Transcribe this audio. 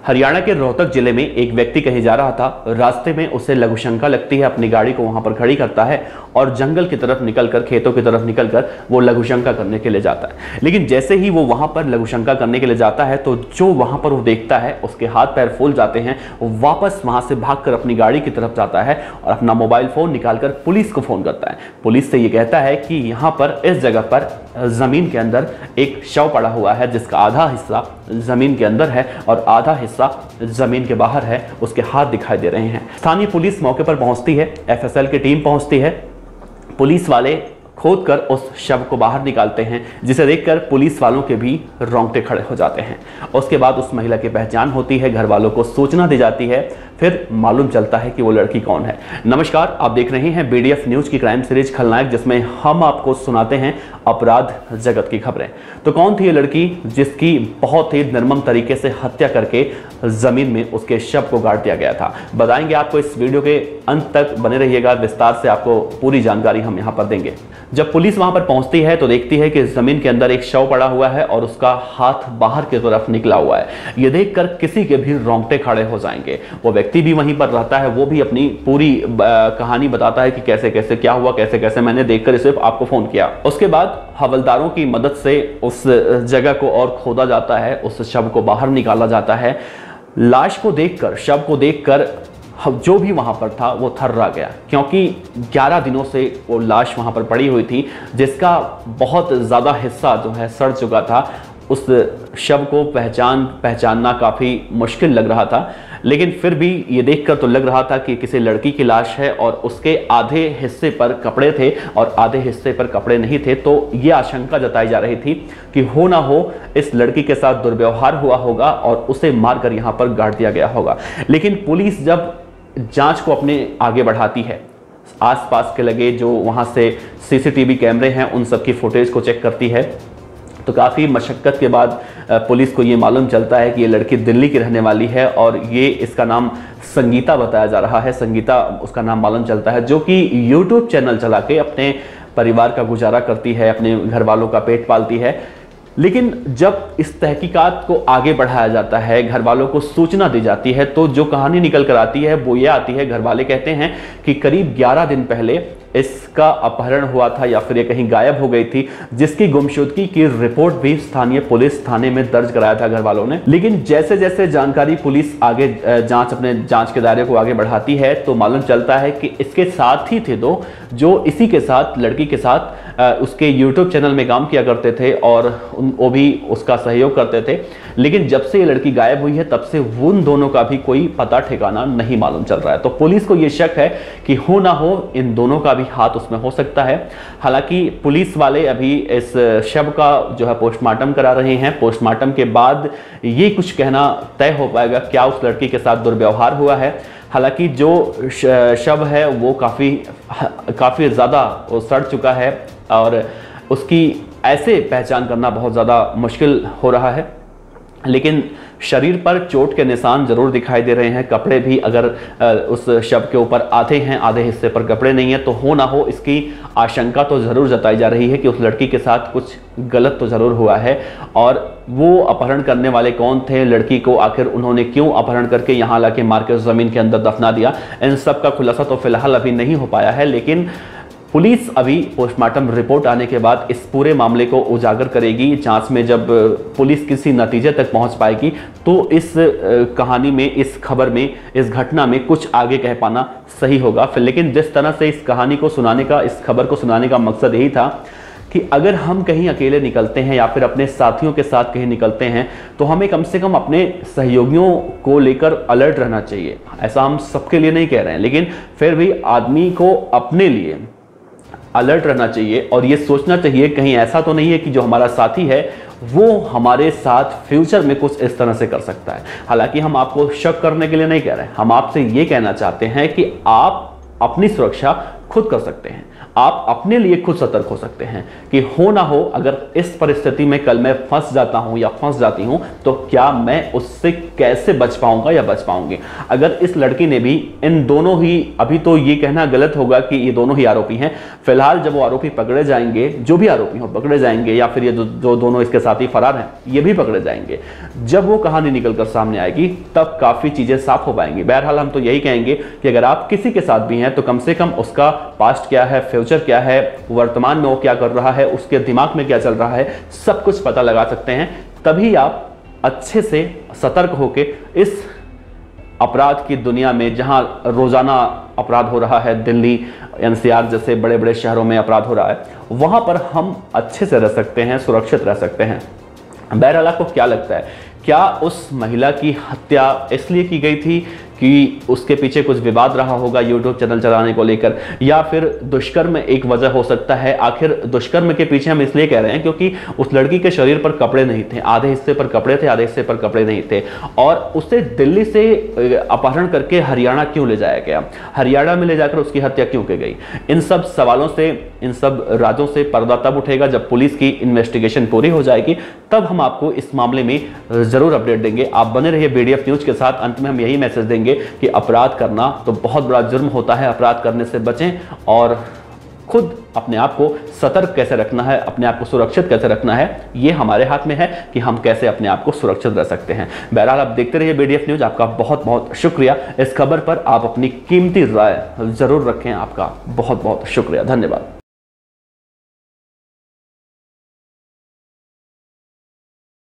हरियाणा के रोहतक जिले में एक व्यक्ति कहीं जा रहा था। रास्ते में उसे लघुशंका लगती है, अपनी गाड़ी को वहां पर खड़ी करता है और जंगल की तरफ निकलकर, खेतों की तरफ निकलकर वो लघुशंका करने के लिए जाता है। लेकिन जैसे ही वो वहां पर लघुशंका करने के लिए जाता है तो जो वहां पर वो देखता है उसके हाथ पैर फूल जाते हैं। वो वापस वहां से भागकर अपनी गाड़ी की तरफ जाता है और अपना मोबाइल फोन निकालकर पुलिस को फोन करता है। पुलिस से ये कहता है कि यहाँ पर इस जगह पर जमीन के अंदर एक शव पड़ा हुआ है, जिसका आधा हिस्सा जमीन के अंदर है और आधा हिस्सा जमीन के बाहर है। उसके हाथ दिखाई दे रहे हैं। स्थानीय पुलिस मौके पर पहुंचती है, एफएसएल की टीम पहुंचती है। पुलिस वाले खोदकर उस शव को बाहर निकालते हैं, जिसे देखकर पुलिस वालों के भी रोंगटे खड़े हो जाते हैं। उसके बाद उस महिला की पहचान होती है, घर वालों को सूचना दी जाती है, फिर मालूम चलता है कि वो लड़की कौन है। नमस्कार, आप देख रहे हैं बीडीएफ न्यूज की क्राइम सीरीज खलनायक, जिसमें हम आपको सुनाते हैं अपराध जगत की खबरें। तो कौन थी ये लड़की जिसकी बहुत ही निर्मम तरीके से हत्या करके जमीन में उसके शव को गाड़ दिया गया था? बताएंगे आपको, इस वीडियो के अंत तक बने रहिएगा, विस्तार से आपको पूरी जानकारी हम यहाँ पर देंगे। जब पुलिस वहां पर पहुंचती है तो देखती है कि जमीन के अंदर एक शव पड़ा हुआ है और उसका हाथ बाहर की तरफ निकला हुआ है। यह देखकर किसी के भी रोंगटे खड़े हो जाएंगे। वो व्यक्ति भी वहीं पर रहता है, वो भी अपनी पूरी कहानी बताता है कि कैसे कैसे क्या हुआ, कैसे कैसे मैंने देखकर सिर्फ आपको फोन किया। उसके बाद हवलदारों की मदद से उस जगह को और खोदा जाता है, उस शव को बाहर निकाला जाता है। लाश को देखकर, शव को देखकर जो भी वहां पर था वो थर्रा गया, क्योंकि 11 दिनों से वो लाश वहां पर पड़ी हुई थी, जिसका बहुत ज़्यादा हिस्सा जो है सड़ चुका था। उस शव को पहचानना काफ़ी मुश्किल लग रहा था, लेकिन फिर भी ये देखकर तो लग रहा था कि किसी लड़की की लाश है और उसके आधे हिस्से पर कपड़े थे और आधे हिस्से पर कपड़े नहीं थे। तो ये आशंका जताई जा रही थी कि हो ना हो इस लड़की के साथ दुर्व्यवहार हुआ होगा और उसे मारकर यहाँ पर गाड़ दिया गया होगा। लेकिन पुलिस जब जांच को अपने आगे बढ़ाती है, आसपास के लगे जो वहां से सीसीटीवी कैमरे हैं उन सब की फुटेज को चेक करती है, तो काफ़ी मशक्क़त के बाद पुलिस को ये मालूम चलता है कि ये लड़की दिल्ली की रहने वाली है और ये इसका नाम संगीता बताया जा रहा है। संगीता उसका नाम मालूम चलता है, जो कि यूट्यूब चैनल चला के अपने परिवार का गुजारा करती है, अपने घर वालों का पेट पालती है। लेकिन जब इस तहकीकात को आगे बढ़ाया जाता है, घर वालों को सूचना दी जाती है, तो जो कहानी निकल कर आती है वो ये आती है। घर वाले कहते हैं कि करीब 11 दिन पहले इसका अपहरण हुआ था या फिर ये कहीं गायब हो गई थी, जिसकी गुमशुदगी की रिपोर्ट भी स्थानीय पुलिस थाने में दर्ज कराया था घर वालों ने। लेकिन जैसे जैसे जानकारी पुलिस आगे अपने जांच के दायरे को आगे बढ़ाती है तो मालूम चलता है कि इसके साथ ही थे दो जो इसी के साथ, लड़की के साथ उसके यूट्यूब चैनल में काम किया करते थे और वो भी उसका सहयोग करते थे। लेकिन जब से ये लड़की गायब हुई है तब से उन दोनों का भी कोई पता ठिकाना नहीं मालूम चल रहा है। तो पुलिस को ये शक है कि हो ना हो इन दोनों का भी हाथ उसमें हो सकता है। हालांकि पुलिस वाले अभी इस शव का जो है पोस्टमार्टम करा रहे हैं। पोस्टमार्टम के बाद ये कुछ कहना तय हो पाएगा क्या उस लड़की के साथ दुर्व्यवहार हुआ है। हालांकि जो शव है वो काफ़ी ज़्यादा सड़ चुका है और उसकी ऐसे पहचान करना बहुत ज़्यादा मुश्किल हो रहा है। लेकिन शरीर पर चोट के निशान जरूर दिखाई दे रहे हैं। कपड़े भी अगर उस शव के ऊपर आधे हैं, आधे हिस्से पर कपड़े नहीं है, तो हो ना हो इसकी आशंका तो जरूर जताई जा रही है कि उस लड़की के साथ कुछ गलत तो जरूर हुआ है। और वो अपहरण करने वाले कौन थे, लड़की को आखिर उन्होंने क्यों अपहरण करके यहाँ लाके मार के जमीन के अंदर दफना दिया, इन सब का खुलासा तो फिलहाल अभी नहीं हो पाया है। लेकिन पुलिस अभी पोस्टमार्टम रिपोर्ट आने के बाद इस पूरे मामले को उजागर करेगी। जांच में जब पुलिस किसी नतीजे तक पहुंच पाएगी तो इस कहानी में, इस खबर में, इस घटना में कुछ आगे कह पाना सही होगा। फिर लेकिन जिस तरह से इस कहानी को सुनाने का, इस खबर को सुनाने का मकसद यही था कि अगर हम कहीं अकेले निकलते हैं या फिर अपने साथियों के साथ कहीं निकलते हैं तो हमें कम से कम अपने सहयोगियों को लेकर अलर्ट रहना चाहिए। ऐसा हम सबके लिए नहीं कह रहे हैं, लेकिन फिर भी आदमी को अपने लिए अलर्ट रहना चाहिए और ये सोचना चाहिए कहीं ऐसा तो नहीं है कि जो हमारा साथी है वो हमारे साथ फ्यूचर में कुछ इस तरह से कर सकता है। हालांकि हम आपको शक करने के लिए नहीं कह रहे हैं, हम आपसे ये कहना चाहते हैं कि आप अपनी सुरक्षा खुद कर सकते हैं। आप अपने लिए खुद सतर्क हो सकते हैं कि हो ना हो अगर इस परिस्थिति में कल मैं फंस जाता हूं या फंस जाती हूं तो क्या मैं उससे कैसे बच पाऊंगा या बच पाऊंगी। अगर इस लड़की ने भी इन दोनों ही, अभी तो ये कहना गलत होगा कि ये दोनों ही आरोपी हैं, फिलहाल जब वो आरोपी पकड़े जाएंगे, जो भी आरोपी हो पकड़े जाएंगे, या फिर ये जो दोनों इसके साथी फरार हैं ये भी पकड़े जाएंगे, जब वो कहानी निकलकर सामने आएगी तब काफी चीजें साफ हो पाएंगी। बहरहाल हम तो यही कहेंगे कि अगर आप किसी के साथ भी हैं तो कम से कम उसका पास्ट क्या है, फ्यूचर क्या है, वर्तमान में वो क्या कर रहा है, उसके दिमाग में क्या चल रहा है, सब कुछ पता लगा सकते हैं। तभी आप अच्छे से सतर्क होकर इस अपराध की दुनिया में, जहां रोजाना अपराध हो रहा है, दिल्ली एनसीआर जैसे बड़े बड़े शहरों में अपराध हो रहा है, वहां पर हम अच्छे से रह सकते हैं, सुरक्षित रह सकते हैं। बहरहाल आपको क्या लगता है, क्या उस महिला की हत्या इसलिए की गई थी कि उसके पीछे कुछ विवाद रहा होगा यूट्यूब चैनल चलाने को लेकर, या फिर दुष्कर्म एक वजह हो सकता है? आखिर दुष्कर्म के पीछे हम इसलिए कह रहे हैं क्योंकि उस लड़की के शरीर पर कपड़े नहीं थे, आधे हिस्से पर कपड़े थे, आधे हिस्से पर कपड़े नहीं थे, और उसे दिल्ली से अपहरण करके हरियाणा क्यों ले जाया गया, हरियाणा में ले जाकर उसकी हत्या क्यों की गई? इन सब सवालों से, इन सब राजों से पर्दा तब उठेगा जब पुलिस की इन्वेस्टिगेशन पूरी हो जाएगी, तब हम आपको इस मामले में जरूर अपडेट देंगे। आप बने रहिए BDF न्यूज के साथ। अंत में हम यही मैसेज देंगे कि अपराध करना तो बहुत बड़ा जुर्म होता है, अपराध करने से बचें और खुद अपने आप को सतर्क कैसे रखना है, अपने आप को सुरक्षित कैसे रखना है, ये हमारे हाथ में है कि हम कैसे अपने आप को सुरक्षित रह सकते हैं। बहरहाल आप देखते रहिए BDF न्यूज। आपका बहुत बहुत शुक्रिया। इस खबर पर आप अपनी कीमती राय जरूर रखें। आपका बहुत बहुत शुक्रिया, धन्यवाद।